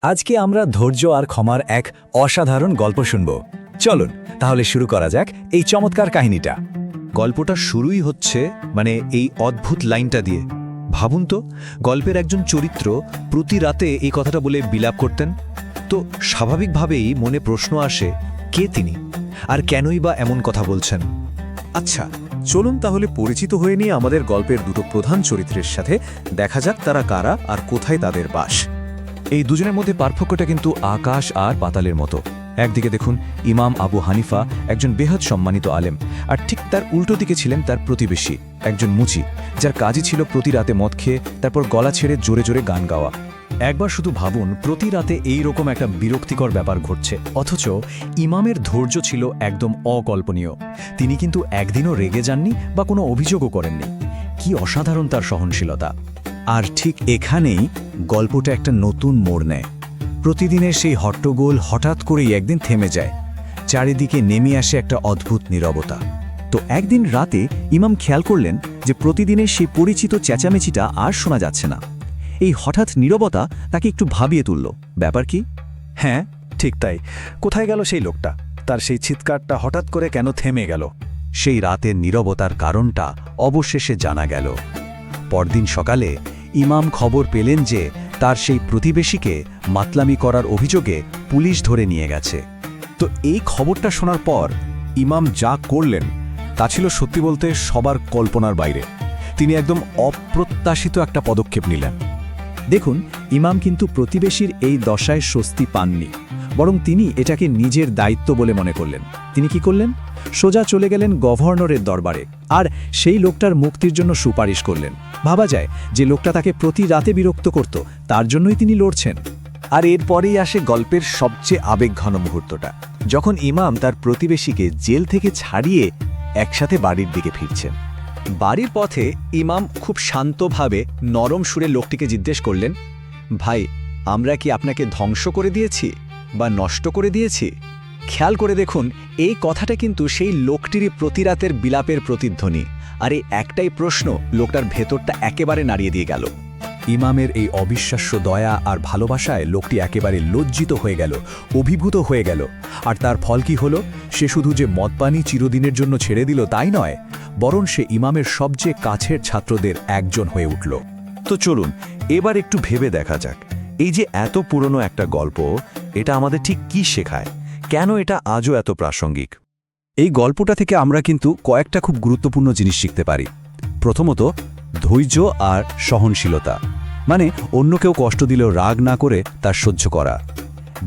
আজকে আমরা ধৈর্য আর ক্ষমার এক অসাধারণ গল্প শুনব। চলুন তাহলে শুরু করা যাক এই চমৎকার কাহিনীটা। গল্পটা শুরুই হচ্ছে এই অদ্ভুত লাইনটা দিয়ে। ভাবুন তো, গল্পের একজন চরিত্র প্রতি রাতে এই কথাটা বলে বিলাপ করতেন। তো স্বাভাবিকভাবেই মনে প্রশ্ন আসে, কে তিনি আর কেনই বা এমন কথা বলছেন। আচ্ছা, চলুন তাহলে পরিচিত হয়ে নিয়ে আমাদের গল্পের দুটো প্রধান চরিত্রের সাথে। দেখা যাক তারা কারা আর কোথায় তাদের বাস। এই দুজনের মধ্যে পার্থক্যটা কিন্তু আকাশ আর পাতালের মতো। একদিকে দেখুন ইমাম আবু হানিফা, একজন বেহাদ সম্মানিত আলেম, আর ঠিক তার উল্টো দিকে ছিলেন তার প্রতিবেশী, একজন মুচি, যার কাজই ছিল প্রতি রাতে মদ খেয়ে তারপর গলা ছেড়ে জোরে জোরে গান গাওয়া। একবার শুধু ভাবুন, প্রতি রাতে এই রকম একটা বিরক্তিকর ব্যাপার ঘটছে, অথচ ইমামের ধৈর্য ছিল একদম অকল্পনীয়। তিনি কিন্তু একদিনও রেগে যাননি বা কোনো অভিযোগও করেননি। কি অসাধারণ তার সহনশীলতা! আর ঠিক এখানেই গল্পটা একটা নতুন মোড় নেয়। প্রতিদিনের সেই হট্টগোল হঠাৎ করেই একদিন থেমে যায়। চারিদিকে নেমে আসে একটা অদ্ভুত নীরবতা। তো একদিন রাতে ইমাম খেয়াল করলেন যে প্রতিদিনের সেই পরিচিত চেঁচামেচিটা আর শোনা যাচ্ছে না। এই হঠাৎ নীরবতা তাকে একটু ভাবিয়ে তুলল। ব্যাপার কি? হ্যাঁ, ঠিক তাই। কোথায় গেল সেই লোকটা? তার সেই চিৎকারটা হঠাৎ করে কেন থেমে গেল? সেই রাতের নীরবতার কারণটা অবশেষে জানা গেল। পরদিন সকালে ইমাম খবর পেলেন যে তার সেই প্রতিবেশীকে মাতলামি করার অভিযোগে পুলিশ ধরে নিয়ে গেছে। তো এই খবরটা শোনার পর ইমাম যা করলেন তা ছিল সত্যি বলতে সবার কল্পনার বাইরে। তিনি একদম অপ্রত্যাশিত একটা পদক্ষেপ নিলেন। দেখুন, ইমাম কিন্তু প্রতিবেশীর এই দশায় স্বস্তি পাননি, বরং তিনি এটাকে নিজের দায়িত্ব বলে মনে করলেন। তিনি কি করলেন? সোজা চলে গেলেন গভর্নরের দরবারে আর সেই লোকটার মুক্তির জন্য সুপারিশ করলেন। ভাবা যায় যে লোকটা তাকে প্রতি রাতে বিরক্ত করত, তার জন্যই তিনি লড়ছেন। আর এরপরেই আসে গল্পের সবচেয়ে আবেগঘন মুহূর্তটা, যখন ইমাম তার প্রতিবেশীকে জেল থেকে ছাড়িয়ে একসাথে বাড়ির দিকে ফিরছেন। বাড়ির পথে ইমাম খুব শান্তভাবে নরম সুরে লোকটিকে জিজ্ঞেস করলেন, ভাই, আমরা কি আপনাকে ধ্বংস করে দিয়েছি বা নষ্ট করে দিয়েছি? খেয়াল করে দেখুন, এই কথাটা কিন্তু সেই লোকটিরই প্রতি রাতের বিলাপের প্রতিধ্বনি। আর এই একটাই প্রশ্ন লোকটার ভেতরটা একেবারে নাড়িয়ে দিয়ে গেল। ইমামের এই অবিশ্বাস্য দয়া আর ভালোবাসায় লোকটি একেবারে লজ্জিত হয়ে গেল, অভিভূত হয়ে গেল। আর তার ফল কি হলো? সে শুধু যে মদপানি চিরদিনের জন্য ছেড়ে দিল তাই নয়, বরং সে ইমামের সবচেয়ে কাছের ছাত্রদের একজন হয়ে উঠল। তো চলুন এবার একটু ভেবে দেখা যাক, এই যে এত পুরনো একটা গল্প, এটা আমাদের ঠিক কি শেখায়? কেন এটা আজও এত প্রাসঙ্গিক? এই গল্পটা থেকে আমরা কিন্তু কয়েকটা খুব গুরুত্বপূর্ণ জিনিস শিখতে পারি। প্রথমত, ধৈর্য আর সহনশীলতা, অন্য কেউ কষ্ট দিলেও রাগ না করে তার সহ্য করা।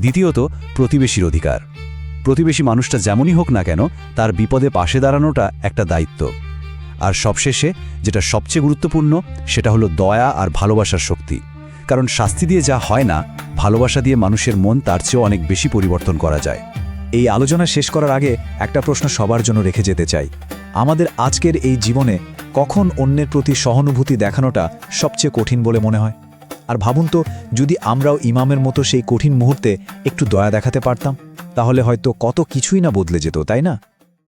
দ্বিতীয়ত, প্রতিবেশীর অধিকার। প্রতিবেশী মানুষটা যেমনই হোক না কেন, তার বিপদে পাশে দাঁড়ানোটা একটা দায়িত্ব। আর সবশেষে যেটা সবচেয়ে গুরুত্বপূর্ণ, সেটা হলো দয়া আর ভালোবাসার শক্তি। কারণ শাস্তি দিয়ে যা হয় না, ভালোবাসা দিয়ে মানুষের মন তার চেয়েও অনেক বেশি পরিবর্তন করা যায়। এই আলোচনা শেষ করার আগে একটা প্রশ্ন সবার জন্য রেখে যেতে চাই। আমাদের আজকের এই জীবনে কখন অন্যের প্রতি সহানুভূতি দেখানোটা সবচেয়ে কঠিন বলে মনে হয়? আর ভাবুন তো, যদি আমরাও ইমামের মতো সেই কঠিন মুহূর্তে একটু দয়া দেখাতে পারতাম, তাহলে হয়তো কত কিছুই না বদলে যেত, তাই না?